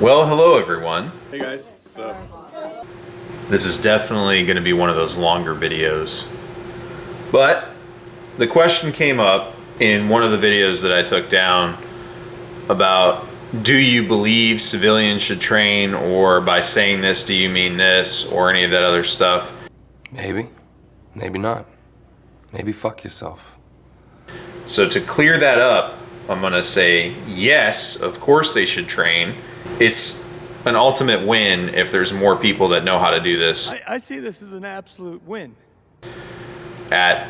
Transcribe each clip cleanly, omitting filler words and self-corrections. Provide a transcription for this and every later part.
Well, hello everyone. Hey guys, what's up? This is definitely going to be one of those longer videos. But the question came up in one of the videos that I took down about, do you believe civilians should train, or by saying this, do you mean this, or any of that other stuff? Maybe. Maybe not. Maybe fuck yourself. So to clear that up, I'm going to say yes, of course they should train. It's an ultimate win if there's more people that know how to do this. I see this as an absolute win. At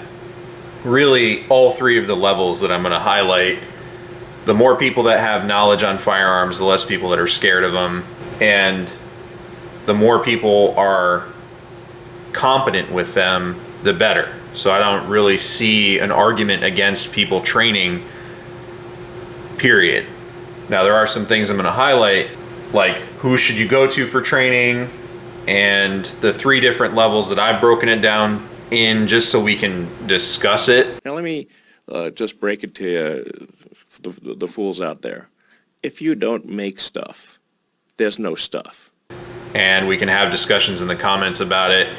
really all three of the levels that I'm going to highlight. The more people that have knowledge on firearms, the less people that are scared of them, and the more people are competent with them, the better. So I don't really see an argument against people training, period. Now there are some things I'm going to highlight, like who should you go to for training, and the three different levels that I've broken it down in, just so we can discuss it. Now let me just break it to you, the fools out there. If you don't make stuff, there's no stuff. And we can have discussions in the comments about it.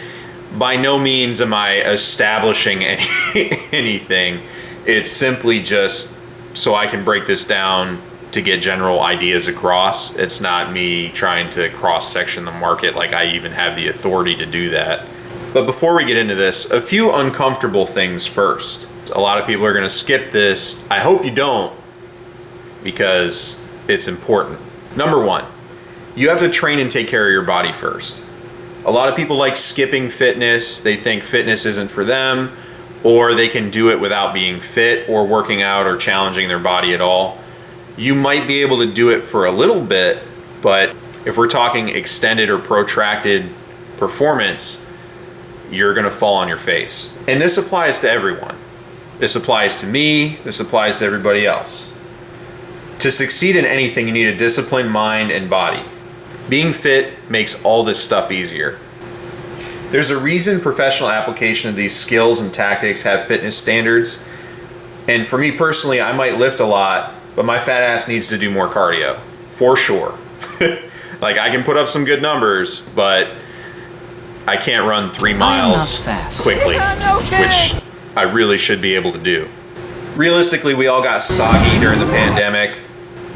By no means am I establishing anything. It's simply just so I can break this down to get general ideas across. It's not me trying to cross-section the market like I even have the authority to do that. But before we get into this, a few uncomfortable things first. A lot of people are going to skip this. I hope you don't, because it's important. Number one, you have to train and take care of your body first. A lot of people like skipping fitness. They think fitness isn't for them, or they can do it without being fit or working out or challenging their body at all. You might be able to do it for a little bit, but if we're talking extended or protracted performance, you're going to fall on your face. And this applies to everyone. This applies to me. This applies to everybody else. To succeed in anything, you need a disciplined mind and body. Being fit makes all this stuff easier. There's a reason professional application of these skills and tactics have fitness standards. And for me personally, I might lift a lot, but my fat ass needs to do more cardio, for sure. Like, I can put up some good numbers, but I can't run 3 miles quickly, which I really should be able to do. Realistically, we all got soggy during the pandemic,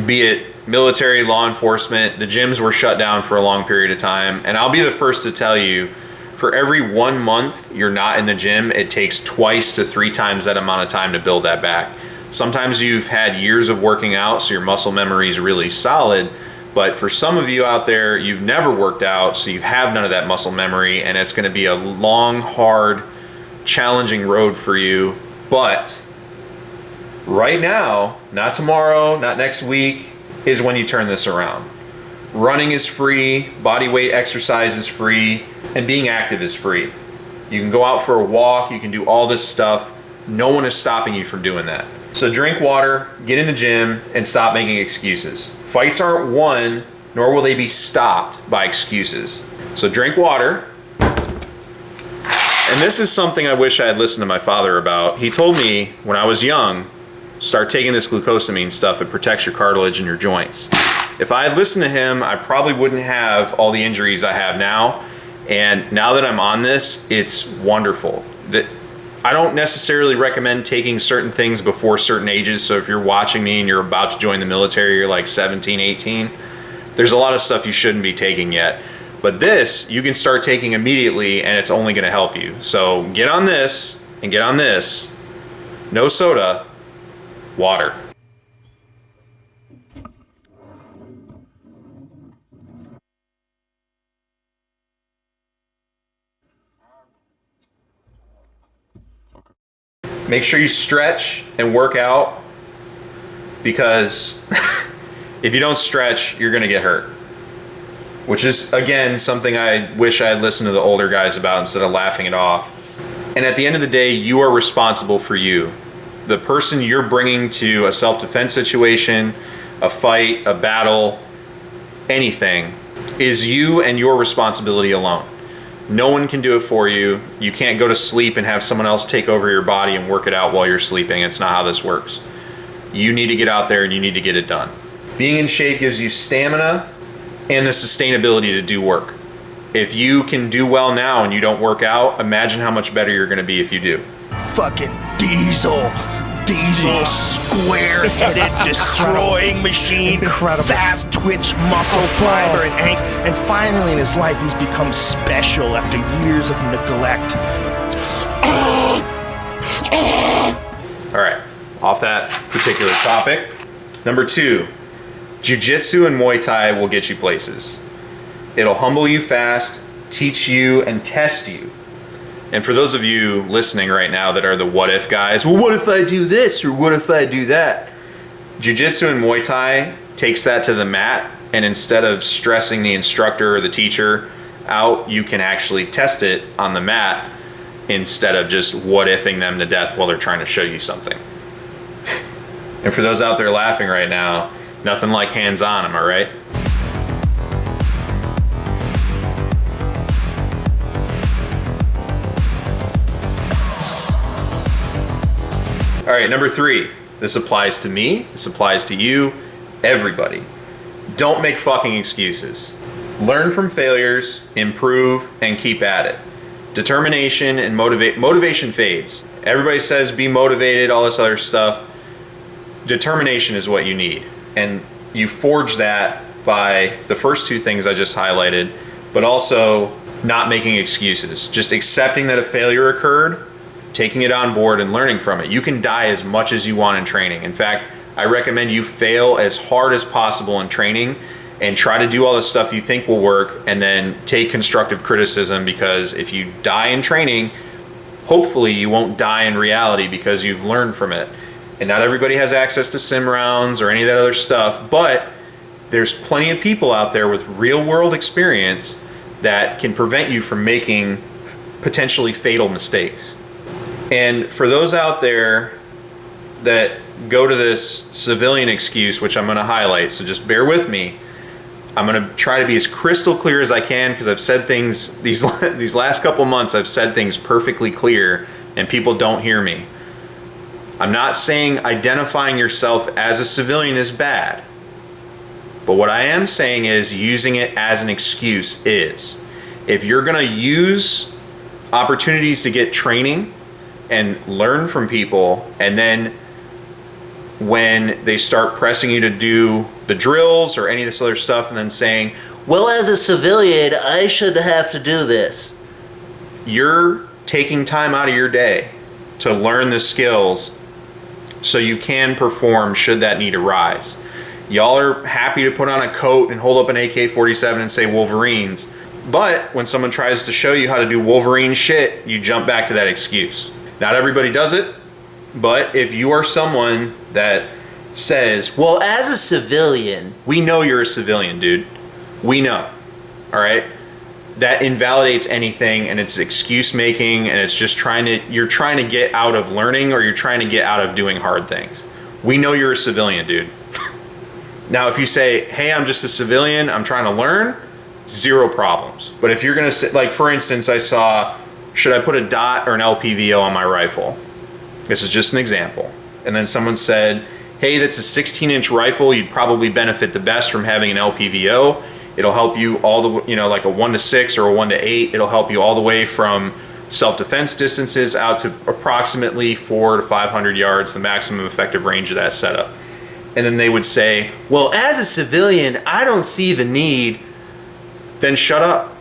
be it military, law enforcement. The gyms were shut down for a long period of time, and I'll be the first to tell you, for every 1 month you're not in the gym, it takes 2 to 3 times that amount of time to build that back. Sometimes you've had years of working out, so your muscle memory is really solid, but for some of you out there, you've never worked out, so you have none of that muscle memory, and it's going to be a long, hard, challenging road for you. But right now, not tomorrow, not next week, is when you turn this around. Running is free, body weight exercise is free, and being active is free. You can go out for a walk, you can do all this stuff. No one is stopping you from doing that. So drink water, get in the gym, and stop making excuses. Fights aren't won, nor will they be stopped by excuses. So drink water. And this is something I wish I had listened to my father about. He told me when I was young, start taking this glucosamine stuff. It protects your cartilage and your joints. If I had listened to him, I probably wouldn't have all the injuries I have now. And now that I'm on this, it's wonderful. I don't necessarily recommend taking certain things before certain ages. So if you're watching me and you're about to join the military, you're like 17, 18, there's a lot of stuff you shouldn't be taking yet. But this, you can start taking immediately, and it's only going to help you. So get on this and get on this. No soda, water. Make sure you stretch and work out, because if you don't stretch, you're going to get hurt. Which is, again, something I wish I had listened to the older guys about instead of laughing it off. And at the end of the day, you are responsible for you. The person you're bringing to a self-defense situation, a fight, a battle, anything, is you and your responsibility alone. No one can do it for you. You can't go to sleep and have someone else take over your body and work it out while you're sleeping. It's not how this works. You need to get out there and you need to get it done. Being in shape gives you stamina, and the sustainability to do work. If you can do well now and you don't work out, imagine how much better you're going to be if you do. Fucking Diesel, square-headed, destroying machine, fast twitch, muscle fiber, and angst. And finally in his life, he's become special after years of neglect. All right, off that particular topic. Number 2, Jiu-Jitsu and Muay Thai will get you places. It'll humble you fast, teach you, and test you. And for those of you listening right now that are the what if guys, well, what if I do this or what if I do that? Jiu-Jitsu and Muay Thai takes that to the mat, and instead of stressing the instructor or the teacher out, you can actually test it on the mat instead of just what ifing them to death while they're trying to show you something. And for those out there laughing right now, nothing like hands-on, am I right? All right, number 3. This applies to me, this applies to you, everybody. Don't make fucking excuses. Learn from failures, improve, and keep at it. Determination and motivation fades. Everybody says be motivated, all this other stuff. Determination is what you need. And you forge that by the first 2 things I just highlighted, but also not making excuses. Just accepting that a failure occurred, taking it on board and learning from it. You can die as much as you want in training. In fact, I recommend you fail as hard as possible in training and try to do all the stuff you think will work, and then take constructive criticism, because if you die in training, hopefully you won't die in reality because you've learned from it. And not everybody has access to sim rounds or any of that other stuff, but there's plenty of people out there with real world experience that can prevent you from making potentially fatal mistakes. And for those out there that go to this civilian excuse, which I'm going to highlight, so just bear with me. I'm going to try to be as crystal clear as I can, because I've said things, these last couple months, I've said things perfectly clear and people don't hear me. I'm not saying identifying yourself as a civilian is bad. But what I am saying is using it as an excuse is. If you're going to use opportunities to get training and learn from people, and then when they start pressing you to do the drills or any of this other stuff and then saying, well, as a civilian, I should have to do this. You're taking time out of your day to learn the skills so you can perform should that need arise. Y'all are happy to put on a coat and hold up an AK-47 and say Wolverines, but when someone tries to show you how to do Wolverine shit, you jump back to that excuse. Not everybody does it, but if you are someone that says, well, as a civilian, we know you're a civilian, dude. We know, all right? That invalidates anything, and it's excuse making, and it's just you're trying to get out of learning, or you're trying to get out of doing hard things. We know you're a civilian, dude. Now, if you say, hey, I'm just a civilian, I'm trying to learn, 0 problems. But if you're gonna say, like for instance, I saw, should I put a dot or an LPVO on my rifle? This is just an example. And then someone said, hey, that's a 16-inch rifle, you'd probably benefit the best from having an LPVO. It'll help you all the, like a 1-to-6 or a 1-to-8. It'll help you all the way from self-defense distances out to approximately 400 to 500 yards, the maximum effective range of that setup. And then they would say, well, as a civilian, I don't see the need. Then shut up.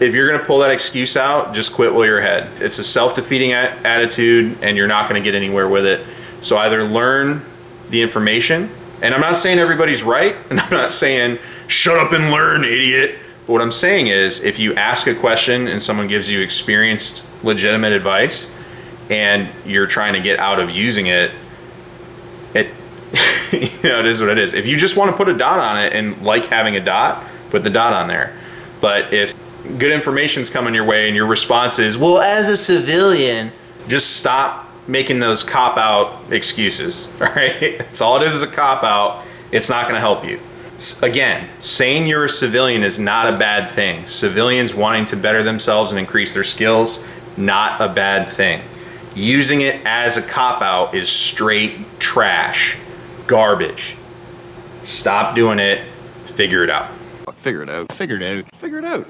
If you're going to pull that excuse out, just quit while you're ahead. It's a self-defeating attitude, and you're not going to get anywhere with it. So either learn the information, and I'm not saying everybody's right, and I'm not saying shut up and learn, idiot. But what I'm saying is, if you ask a question and someone gives you experienced, legitimate advice, and you're trying to get out of using it, it is what it is. If you just want to put a dot on it and like having a dot, put the dot on there. But if good information's coming your way and your response is, well, as a civilian, just stop making those cop-out excuses, all right? That's all it is a cop-out. It's not going to help you. Again, saying you're a civilian is not a bad thing. Civilians wanting to better themselves and increase their skills, not a bad thing. Using it as a cop-out is straight trash, garbage. Stop doing it, figure it out. Figure it out. Figure it out. Figure it out.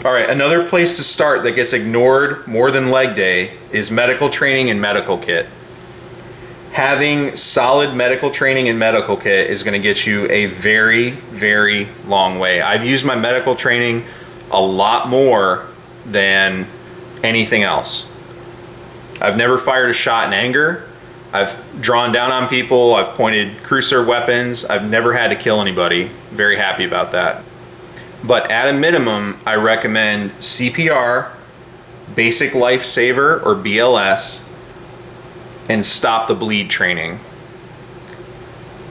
All right, another place to start that gets ignored more than leg day is medical training and medical kit. Having solid medical training and medical kit is going to get you a very, very long way. I've used my medical training a lot more than anything else. I've never fired a shot in anger. I've drawn down on people. I've pointed cruiser weapons. I've never had to kill anybody. Very happy about that. But at a minimum, I recommend CPR, Basic Lifesaver or BLS, and Stop the Bleed training.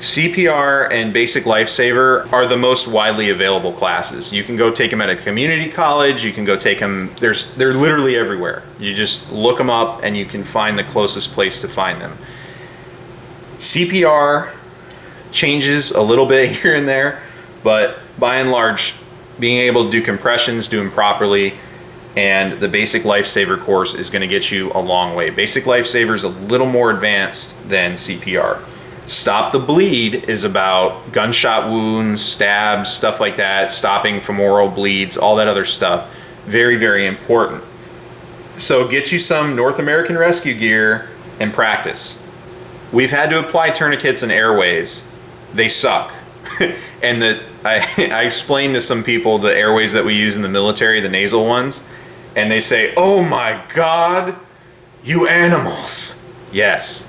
CPR and Basic Lifesaver are the most widely available classes. You can go take them at a community college, you can go take them, they're literally everywhere. You just look them up and you can find the closest place to find them. CPR changes a little bit here and there, but by and large, being able to do compressions, do them properly, and the Basic Lifesaver course is going to get you a long way. Basic Lifesaver is a little more advanced than CPR. Stop the Bleed is about gunshot wounds, stabs, stuff like that, stopping femoral bleeds, all that other stuff. Very, very important. So get you some North American rescue gear and practice. We've had to apply tourniquets and airways. They suck. And I explained to some people the airways that we use in the military, the nasal ones, and they say, "Oh my God, you animals." Yes.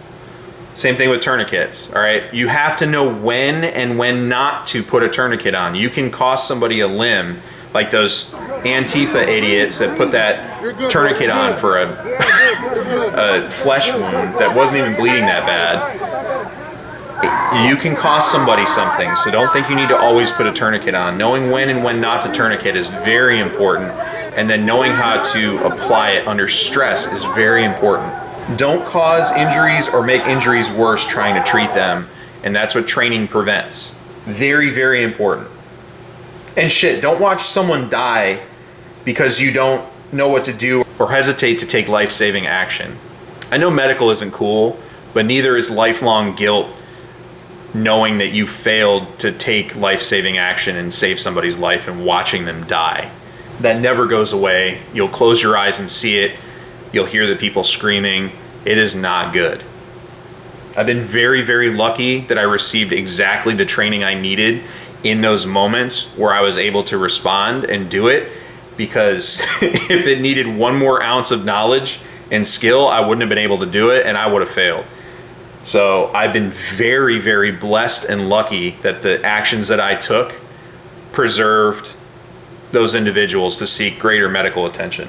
Same thing with tourniquets, all right? You have to know when and when not to put a tourniquet on. You can cost somebody a limb, like those Antifa idiots that put that tourniquet on for a flesh wound that wasn't even bleeding that bad. You can cost somebody something, so don't think you need to always put a tourniquet on. Knowing when and when not to tourniquet is very important, and then knowing how to apply it under stress is very important. Don't cause injuries or make injuries worse trying to treat them, and that's what training prevents. Very, very important. And shit, don't watch someone die because you don't know what to do or hesitate to take life-saving action. I know medical isn't cool, but neither is lifelong guilt knowing that you failed to take life-saving action and save somebody's life and watching them die. That never goes away. You'll close your eyes and see it. You'll hear the people screaming. It is not good. I've been very, very lucky that I received exactly the training I needed in those moments where I was able to respond and do it, because if it needed one more ounce of knowledge and skill, I wouldn't have been able to do it and I would have failed. So I've been very, very blessed and lucky that the actions that I took preserved those individuals to seek greater medical attention.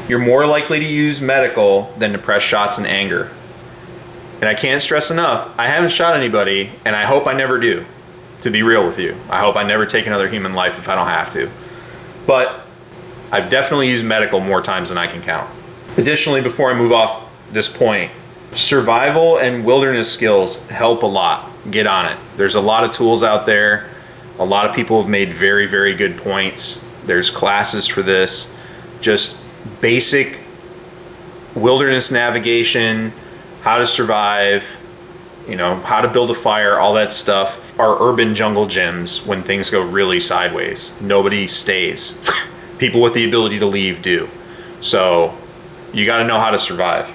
You're more likely to use medical than to press shots in anger. And I can't stress enough, I haven't shot anybody, and I hope I never do, to be real with you. I hope I never take another human life if I don't have to. But I've definitely used medical more times than I can count. Additionally, before I move off this point, survival and wilderness skills help a lot. Get on it. There's a lot of tools out there. A lot of people have made very, very good points. There's classes for this. Just basic wilderness navigation, how to survive, how to build a fire, all that stuff are urban jungle gyms when things go really sideways. Nobody stays. People with the ability to leave do. So you got to know how to survive.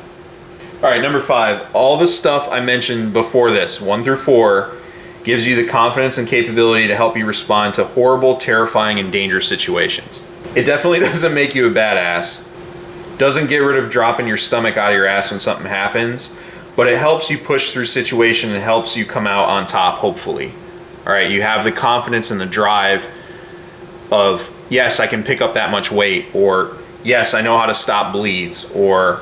All right, number 5, all the stuff I mentioned before this, 1 through 4, gives you the confidence and capability to help you respond to horrible, terrifying, and dangerous situations. It definitely doesn't make you a badass, doesn't get rid of dropping your stomach out of your ass when something happens, but it helps you push through situation and helps you come out on top, hopefully. All right, you have the confidence and the drive of, yes, I can pick up that much weight, or yes, I know how to stop bleeds, or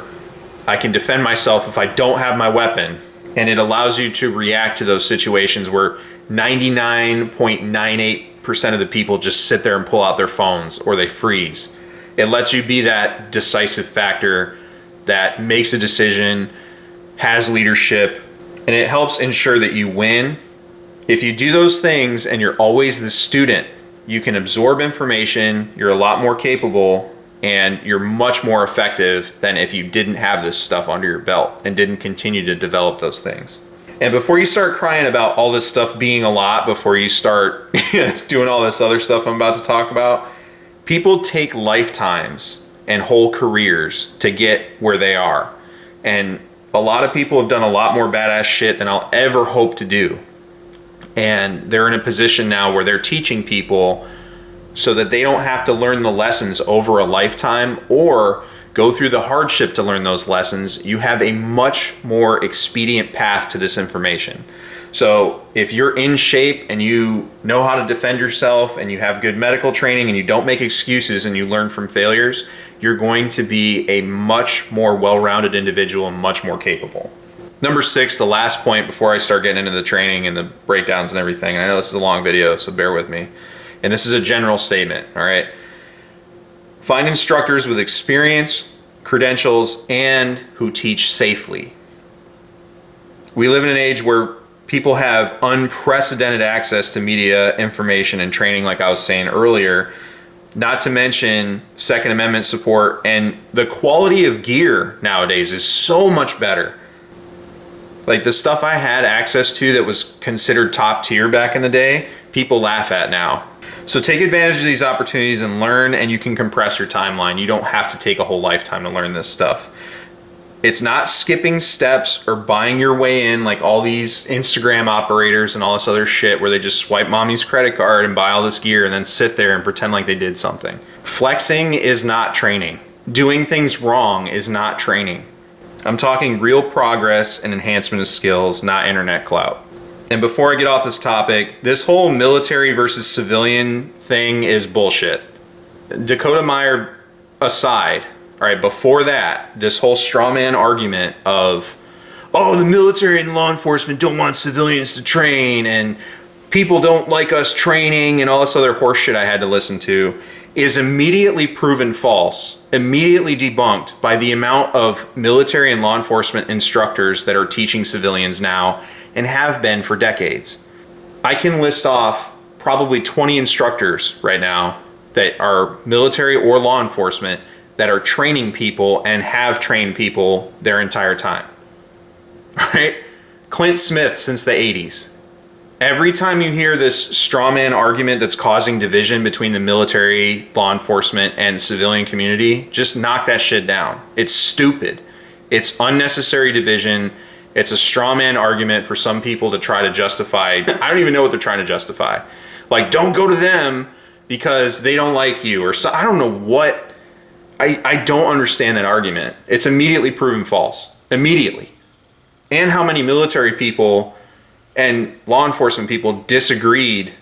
I can defend myself if I don't have my weapon. And it allows you to react to those situations where 99.98% of the people just sit there and pull out their phones or they freeze. It lets you be that decisive factor that makes a decision, has leadership, and it helps ensure that you win. If you do those things and you're always the student, you can absorb information, you're a lot more capable, and you're much more effective than if you didn't have this stuff under your belt and didn't continue to develop those things. And before you start crying about all this stuff being a lot, before you start doing all this other stuff I'm about to talk about, people take lifetimes and whole careers to get where they are. And a lot of people have done a lot more badass shit than I'll ever hope to do. And they're in a position now where they're teaching people so that they don't have to learn the lessons over a lifetime or go through the hardship to learn those lessons. You have a much more expedient path to this information. So if you're in shape and you know how to defend yourself and you have good medical training and you don't make excuses and you learn from failures, you're going to be a much more well-rounded individual and much more capable. Number 6, the last point before I start getting into the training and the breakdowns and everything, and I know this is a long video, so bear with me. And this is a general statement, all right? Find instructors with experience, credentials, and who teach safely. We live in an age where people have unprecedented access to media, information, and training, like I was saying earlier, not to mention Second Amendment support, and the quality of gear nowadays is so much better. Like the stuff I had access to that was considered top tier back in the day, people laugh at now. So take advantage of these opportunities and learn, and you can compress your timeline. You don't have to take a whole lifetime to learn this stuff. It's not skipping steps or buying your way in like all these Instagram operators and all this other shit where they just swipe mommy's credit card and buy all this gear and then sit there and pretend like they did something. Flexing is not training. Doing things wrong is not training. I'm talking real progress and enhancement of skills, not internet clout. And before I get off this topic, this whole military versus civilian thing is bullshit. Dakota Meyer aside, all right, before that, this whole straw man argument of, oh, the military and law enforcement don't want civilians to train and people don't like us training and all this other horse shit I had to listen to is immediately proven false, immediately debunked by the amount of military and law enforcement instructors that are teaching civilians now and have been for decades. I can list off probably 20 instructors right now that are military or law enforcement that are training people and have trained people their entire time. Right? Clint Smith since the 80s. Every time you hear this straw man argument that's causing division between the military, law enforcement, and civilian community, just knock that shit down. It's stupid. It's unnecessary division. It's a straw man argument for some people to try to justify. I don't even know what they're trying to justify. Like, don't go to them because they don't like you, or so, I don't know what. I don't understand that argument. It's immediately proven false. Immediately. And how many military people and law enforcement people disagreed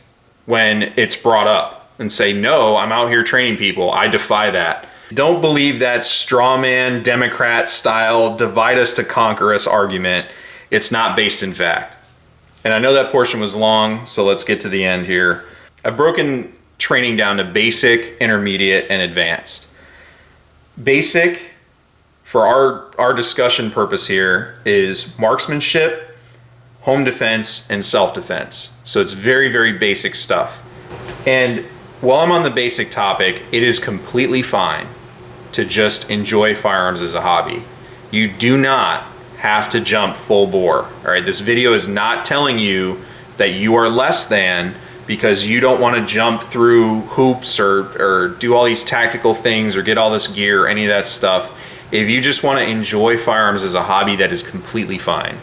when it's brought up and say, no, I'm out here training people. I defy that. Don't believe that straw man, Democrat style, divide us to conquer us argument. It's not based in fact. And I know that portion was long, so let's get to the end here. I've broken training down to basic, intermediate, and advanced. Basic, for our discussion purpose here, is marksmanship, home defense, and self-defense. So it's very, very basic stuff. And while I'm on the basic topic, it is completely fine to just enjoy firearms as a hobby. You do not have to jump full bore. All right, this video is not telling you that you are less than because you don't want to jump through hoops or do all these tactical things or get all this gear or any of that stuff. If you just want to enjoy firearms as a hobby, that is completely fine.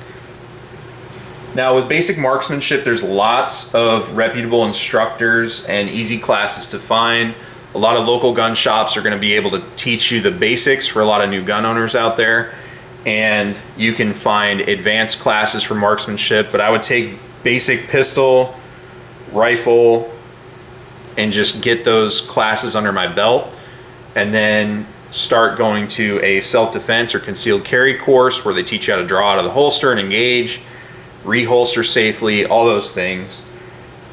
Now with basic marksmanship, there's lots of reputable instructors and easy classes to find. A lot of local gun shops are going to be able to teach you the basics for a lot of new gun owners out there. And you can find advanced classes for marksmanship, but I would take basic pistol, rifle, and just get those classes under my belt, and then start going to a self-defense or concealed carry course where they teach you how to draw out of the holster and engage, reholster safely, all those things.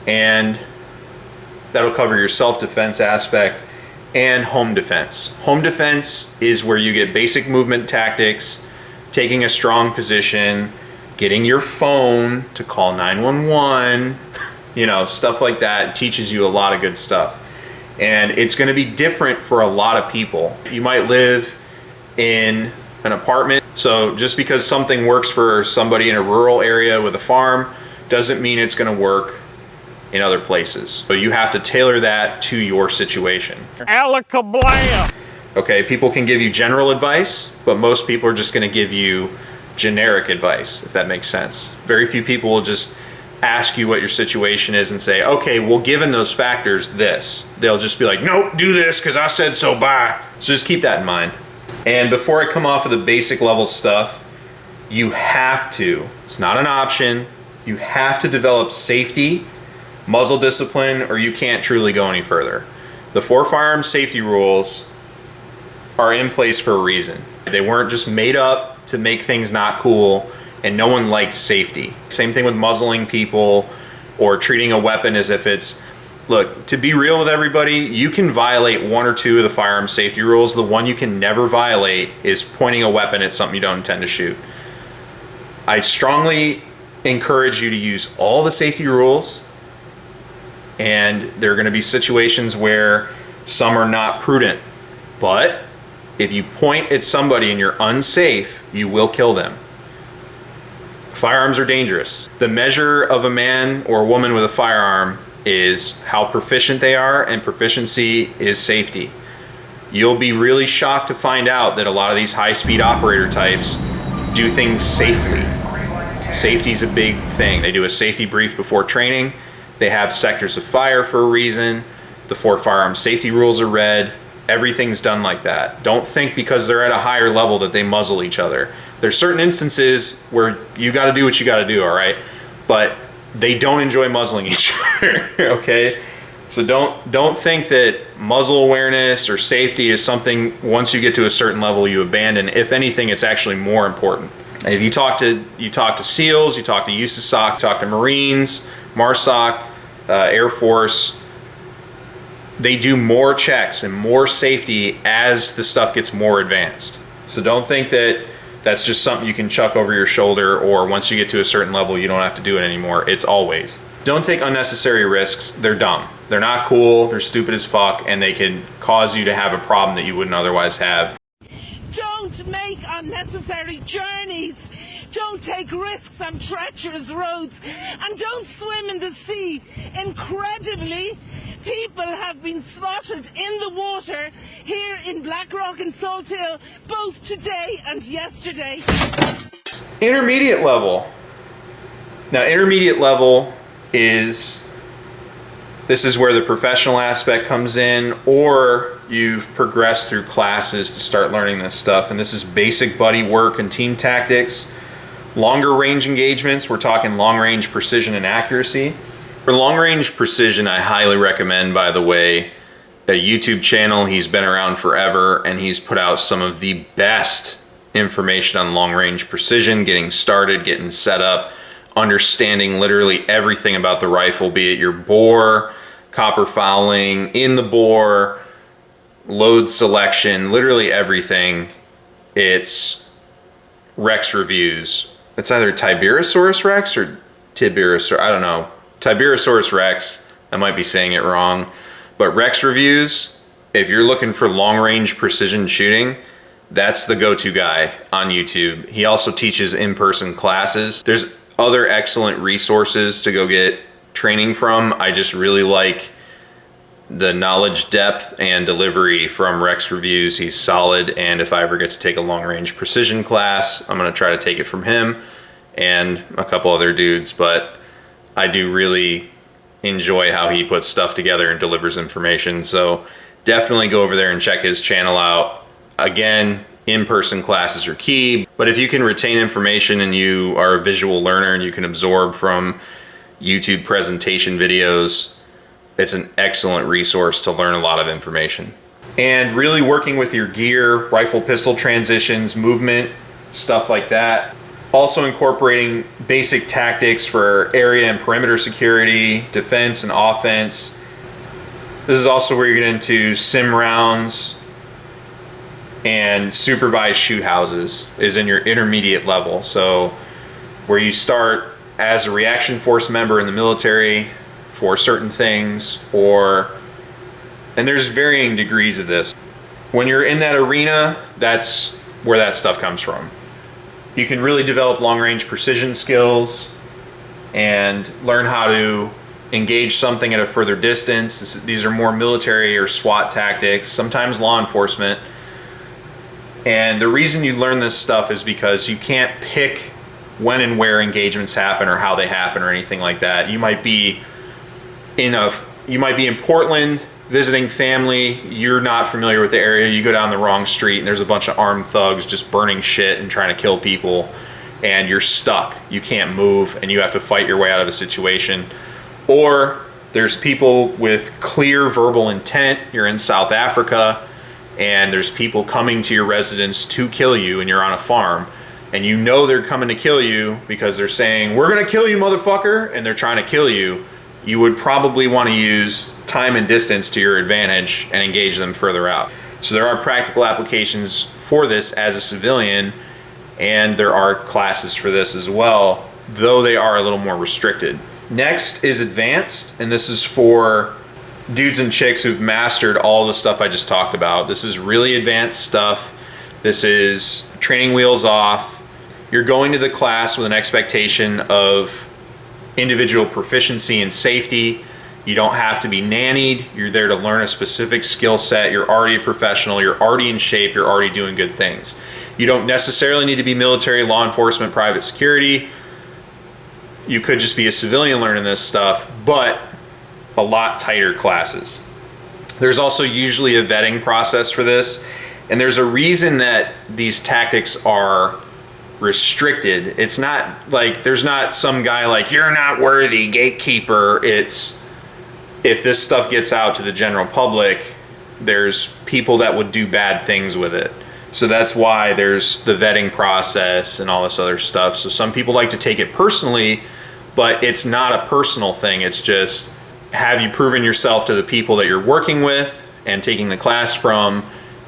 And that'll cover your self-defense aspect and home defense. Home defense is where you get basic movement tactics, taking a strong position, getting your phone to call 911, you know, stuff like that. It teaches you a lot of good stuff. And it's going to be different for a lot of people. You might live in an apartment So just because something works for somebody in a rural area with a farm doesn't mean it's going to work in other places. So you have to tailor that to your situation. Alakablam! Okay, people can give you general advice, but most people are just going to give you generic advice, if that makes sense. Very few people will just ask you what your situation is and say, okay, well, given those factors, this. They'll just be like, nope, do this because I said so, bye. So just keep that in mind. And before I come off of the basic level stuff, you have to, it's not an option, you have to develop safety, muzzle discipline, or you can't truly go any further. The 4 firearm safety rules are in place for a reason. They weren't just made up to make things not cool, and no one likes safety. Same thing with muzzling people or treating a weapon as if it's, look, to be real with everybody, you can violate 1 or 2 of the firearm safety rules. The one you can never violate is pointing a weapon at something you don't intend to shoot. I strongly encourage you to use all the safety rules, and there are going to be situations where some are not prudent, but if you point at somebody and you're unsafe, you will kill them. Firearms are dangerous. The measure of a man or woman with a firearm is how proficient they are, and proficiency is safety. You'll be really shocked to find out that a lot of these high-speed operator types do things safely. Safety is a big thing. They do a safety brief before training. They have sectors of fire for a reason. The 4 firearm safety rules are read. Everything's done like that. Don't think because they're at a higher level that they muzzle each other. There's certain instances where you got to do what you got to do, all right? But they don't enjoy muzzling each other, okay? So don't think that muzzle awareness or safety is something once you get to a certain level you abandon. If anything, it's actually more important. If you talk to SEALs, you talk to USASOC, you talk to Marines, MARSOC, Air Force, they do more checks and more safety as the stuff gets more advanced. So don't think that that's just something you can chuck over your shoulder, or once you get to a certain level you don't have to do it anymore. It's always. Don't take unnecessary risks. They're dumb. They're not cool, they're stupid as fuck, and they can cause you to have a problem that you wouldn't otherwise have. Don't make unnecessary journeys. Don't take risks on treacherous roads. And don't swim in the sea. Incredibly, people have been spotted in the water here in Blackrock and Salt Hill, both today and yesterday. Intermediate level. Now, intermediate level is, this is where the professional aspect comes in, or you've progressed through classes to start learning this stuff, and this is basic buddy work and team tactics. Longer range engagements, we're talking long range precision and accuracy. For long range precision, I highly recommend, by the way, a YouTube channel. He's been around forever, and he's put out some of the best information on long range precision, getting started, getting set up, understanding literally everything about the rifle, be it your bore, copper fouling, in the bore, load selection, literally everything. It's Rex Reviews. It's either Tiberosaurus Rex or Tiberosaurus, I don't know. Tiberosaurus Rex, I might be saying it wrong. But Rex Reviews, if you're looking for long range precision shooting, that's the go-to guy on YouTube. He also teaches in-person classes. There's other excellent resources to go get training from. I just really like the knowledge depth and delivery from Rex Reviews. He's solid, and if I ever get to take a long range precision class, I'm gonna try to take it from him and a couple other dudes. But I do really enjoy how he puts stuff together and delivers information. So definitely go over there and check his channel out. Again, in-person classes are key, but if you can retain information and you are a visual learner and you can absorb from YouTube presentation videos, it's an excellent resource to learn a lot of information. And really working with your gear, rifle pistol transitions, movement, stuff like that. Also incorporating basic tactics for area and perimeter security, defense and offense. This is also where you get into sim rounds, and supervised shoot houses is in your intermediate level. So where you start as a reaction force member in the military for certain things, and there's varying degrees of this. When you're in that arena, that's where that stuff comes from. You can really develop long-range precision skills and learn how to engage something at a further distance. These are more military or SWAT tactics, sometimes law enforcement. And the reason you learn this stuff is because you can't pick when and where engagements happen or how they happen or anything like that. You might be in Portland visiting family, you're not familiar with the area, you go down the wrong street and there's a bunch of armed thugs just burning shit and trying to kill people, and you're stuck. You can't move and you have to fight your way out of the situation. Or there's people with clear verbal intent, you're in South Africa and there's people coming to your residence to kill you and you're on a farm and you know they're coming to kill you because they're saying, "We're gonna kill you, motherfucker," and they're trying to kill you. You would probably want to use time and distance to your advantage and engage them further out. So there are practical applications for this as a civilian, and there are classes for this as well, though they are a little more restricted. Next is advanced, and this is for dudes and chicks who've mastered all the stuff I just talked about. This is really advanced stuff. This is training wheels off. You're going to the class with an expectation of individual proficiency and safety. You don't have to be nannied. You're there to learn a specific skill set. You're already a professional. You're already in shape. You're already doing good things. You don't necessarily need to be military, law enforcement, private security. You could just be a civilian learning this stuff, but a lot tighter classes. There's also usually a vetting process for this, and there's a reason that these tactics are restricted. It's not like there's not some guy like, "You're not worthy, gatekeeper." It's, if this stuff gets out to the general public, there's people that would do bad things with it. So that's why there's the vetting process and all this other stuff. So some people like to take it personally, but it's not a personal thing. It's just, have you proven yourself to the people that you're working with and taking the class from,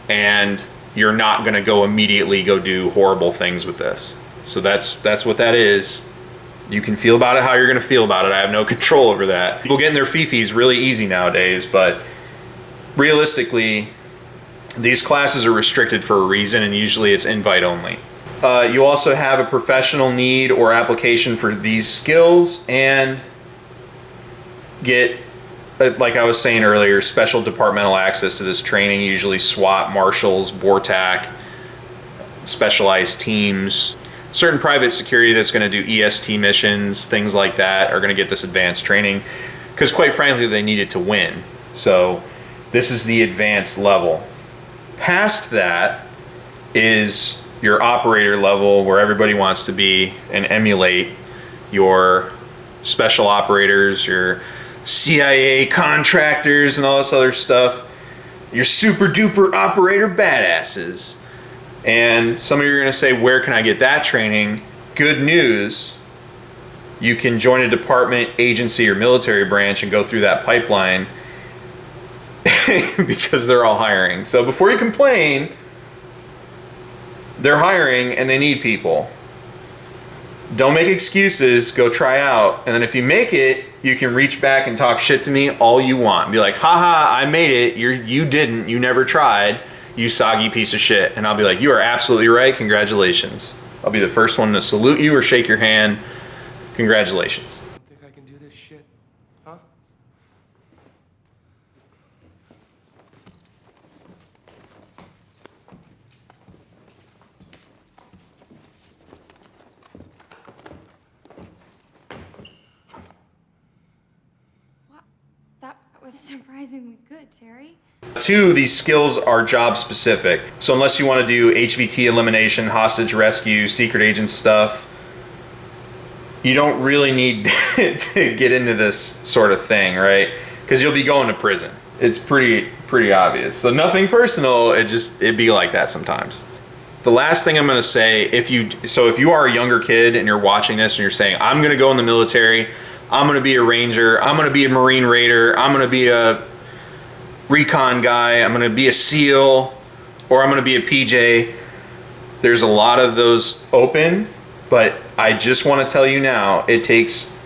and you're not going to go immediately go do horrible things with this. So that's what that is. You can feel about it how you're going to feel about it. I have no control over that. People getting their fifis really easy nowadays, but realistically, these classes are restricted for a reason, and usually it's invite only. You also have a professional need or application for these skills, and get, like I was saying earlier, special departmental access to this training, usually SWAT, marshals, BORTAC, specialized teams. Certain private security that's going to do EST missions, things like that, are going to get this advanced training because, quite frankly, they need it to win. So this is the advanced level. Past that is your operator level, where everybody wants to be and emulate your special operators, your CIA contractors and all this other stuff, your super duper operator badasses. And some of you are going to say, where can I get that training? Good news, you can join a department, agency, or military branch and go through that pipeline because they're all hiring. So before you complain, they're hiring and they need people. Don't make excuses, go try out, and then if you make it, you can reach back and talk shit to me all you want. Be like, haha, I made it, you didn't, you never tried, you soggy piece of shit. And I'll be like, you are absolutely right, congratulations. I'll be the first one to salute you or shake your hand. Congratulations. Think I can do this shit, huh? Wow, that was surprisingly good, Terry. 2, these skills are job specific. So unless you want to do HVT elimination, hostage rescue, secret agent stuff, you don't really need to get into this sort of thing, right? Because you'll be going to prison. It's pretty obvious. So nothing personal, it'd be like that sometimes. The last thing I'm going to say, if you are a younger kid and you're watching this and you're saying, I'm going to go in the military, I'm going to be a ranger, I'm going to be a Marine Raider, I'm going to be a recon guy, I'm going to be a SEAL, or I'm going to be a PJ. There's a lot of those open, but I just want to tell you now, it takes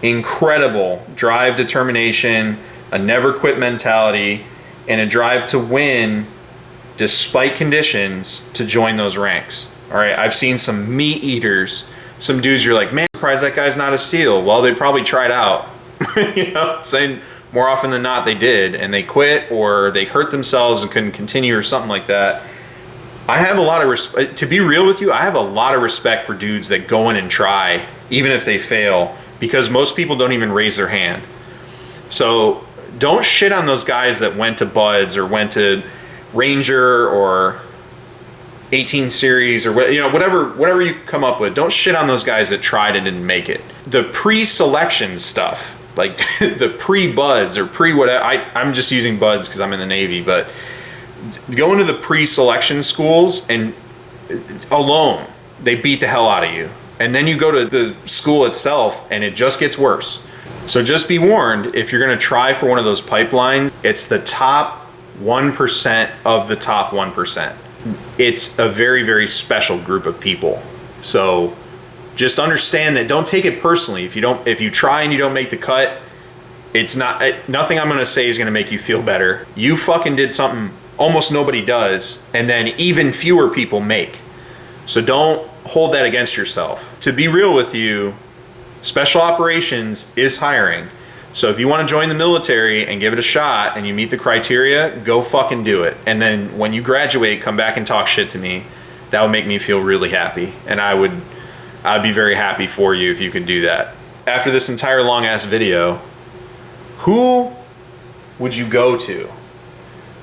incredible drive, determination, a never quit mentality, and a drive to win despite conditions to join those ranks. All right, I've seen some meat eaters, some dudes you're like, man, I'm surprised that guy's not a SEAL. Well, they probably tried out, you know, saying more often than not they did, and they quit or they hurt themselves and couldn't continue or something like that. I have a lot of respect, to be real with you, I have a lot of respect for dudes that go in and try, even if they fail, because most people don't even raise their hand. So don't shit on those guys that went to Buds or went to Ranger or 18 series or, you know, whatever you come up with. Don't shit on those guys that tried and didn't make it. The pre-selection stuff, like the pre-Buds or pre-whatever, I'm just using Buds because I'm in the Navy, but going to the pre-selection schools and alone, they beat the hell out of you. And then you go to the school itself and it just gets worse. So just be warned, if you're gonna try for one of those pipelines, it's the top 1% of the top 1%. It's a very, very special group of people. So just understand that, don't take it personally. If you try and you don't make the cut, it's not, nothing I'm gonna say is gonna make you feel better. You fucking did something almost nobody does, and then even fewer people make. So don't hold that against yourself. To be real with you, Special Operations is hiring. So if you want to join the military and give it a shot and you meet the criteria, go fucking do it. And then when you graduate, come back and talk shit to me. That would make me feel really happy. And I'd be very happy for you if you could do that. After this entire long ass video, who would you go to?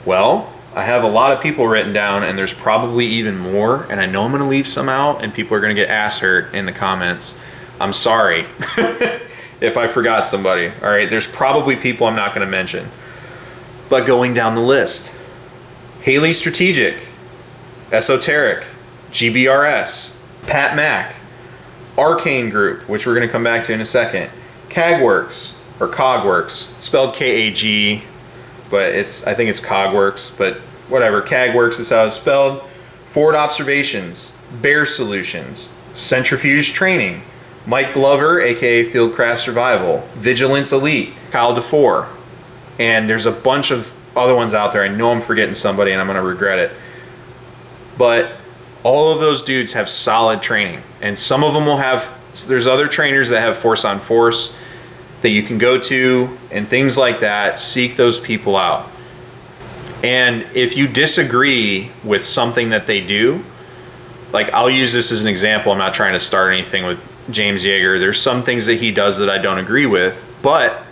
Well, I have a lot of people written down, and there's probably even more, and I know I'm gonna leave some out and people are gonna get ass hurt in the comments. I'm sorry if I forgot somebody. All right, there's probably people I'm not gonna mention. But going down the list, Haley Strategic, Esoteric, GBRS, Pat Mack, Arcane Group, which we're gonna come back to in a second, Cagworks, or Cogworks, spelled K-A-G, but I think it's Cogworks, but whatever, Cagworks is how it's spelled. Forward Observations, Bear Solutions, Centrifuge Training, Mike Glover, aka Fieldcraft Survival, Vigilance Elite, Kyle DeFore, and there's a bunch of other ones out there. I know I'm forgetting somebody and I'm gonna regret it. But all of those dudes have solid training, and some of them will have, there's other trainers that have force on force that you can go to and things like that. Seek those people out. And if you disagree with something that they do, like I'll use this as an example, I'm not trying to start anything with James Yeager. There's some things that he does that I don't agree with, but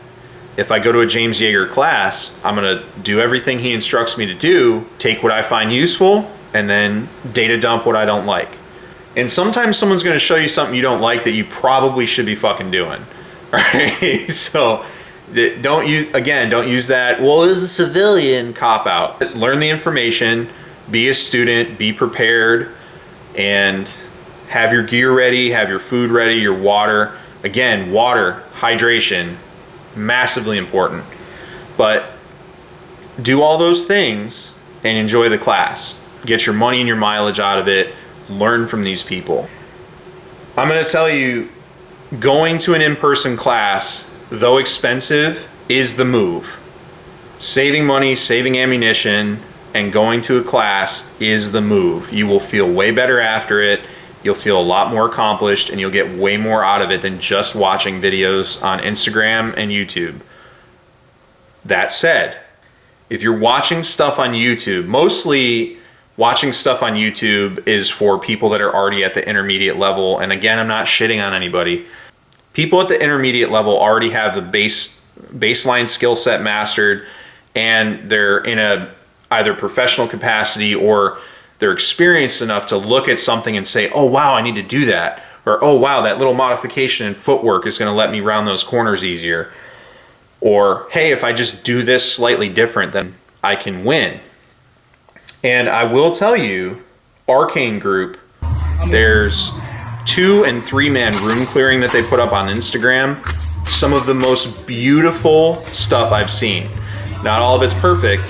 if I go to a James Yeager class, I'm gonna do everything he instructs me to do, take what I find useful, and then data dump what I don't like. And sometimes someone's gonna show you something you don't like that you probably should be fucking doing. Right? So don't use that, well, as a civilian, cop out. Learn the information, be a student, be prepared, and have your gear ready, have your food ready, your water. Again, water, hydration, massively important. But do all those things and enjoy the class. Get your money and your mileage out of it. Learn from these people. I'm gonna tell you, going to an in-person class, though expensive, is the move. Saving money, saving ammunition, and going to a class is the move. You will feel way better after it. You'll feel a lot more accomplished, and you'll get way more out of it than just watching videos on Instagram and YouTube. That said, if you're watching stuff on YouTube, mostly watching stuff on YouTube is for people that are already at the intermediate level. And again, I'm not shitting on anybody. People at the intermediate level already have the baseline skill set mastered, and they're in a either professional capacity or they're experienced enough to look at something and say, oh wow, I need to do that. Or oh wow, that little modification in footwork is gonna let me round those corners easier. Or hey, if I just do this slightly different, then I can win. And I will tell you, Arcane Group, there's 2- and 3-man room clearing that they put up on Instagram. Some of the most beautiful stuff I've seen. Not all of it's perfect,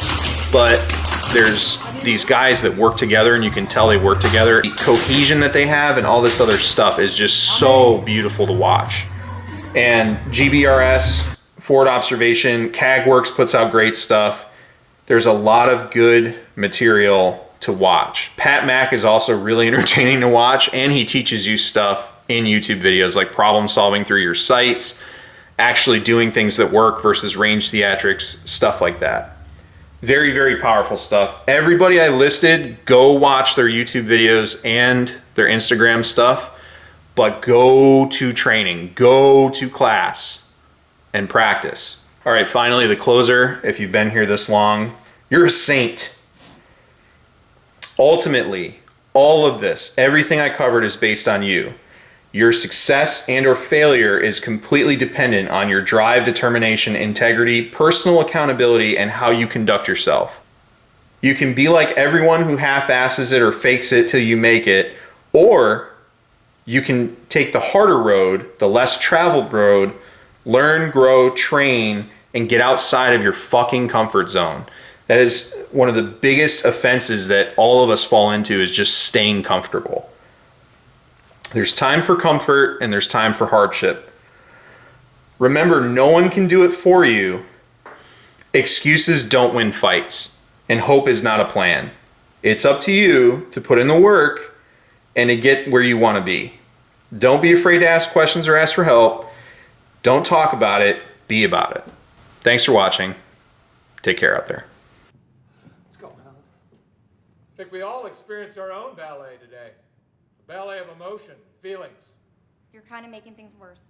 but there's these guys that work together, and you can tell they work together. The cohesion that they have and all this other stuff is just so beautiful to watch. And GBRS, Forward Observation, Cagworks puts out great stuff. There's a lot of good material to watch. Pat Mack is also really entertaining to watch, and he teaches you stuff in YouTube videos like problem solving through your sights, actually doing things that work versus range theatrics, stuff like that. Very, very powerful stuff. Everybody I listed, go watch their YouTube videos and their Instagram stuff, but go to training, go to class and practice. All right, finally, the closer. If you've been here this long, you're a saint. Ultimately, all of this, everything I covered is based on you. Your success and or failure is completely dependent on your drive, determination, integrity, personal accountability, and how you conduct yourself. You can be like everyone who half-asses it or fakes it till you make it, or you can take the harder road, the less traveled road, learn, grow, train, and get outside of your fucking comfort zone. That is one of the biggest offenses that all of us fall into, is just staying comfortable. There's time for comfort and there's time for hardship. Remember, no one can do it for you. Excuses don't win fights, and hope is not a plan. It's up to you to put in the work and to get where you want to be. Don't be afraid to ask questions or ask for help. Don't talk about it, be about it. Thanks for watching. Take care out there. Let's go, man. I think we all experienced our own ballet today. A ballet of emotion, feelings. You're kind of making things worse.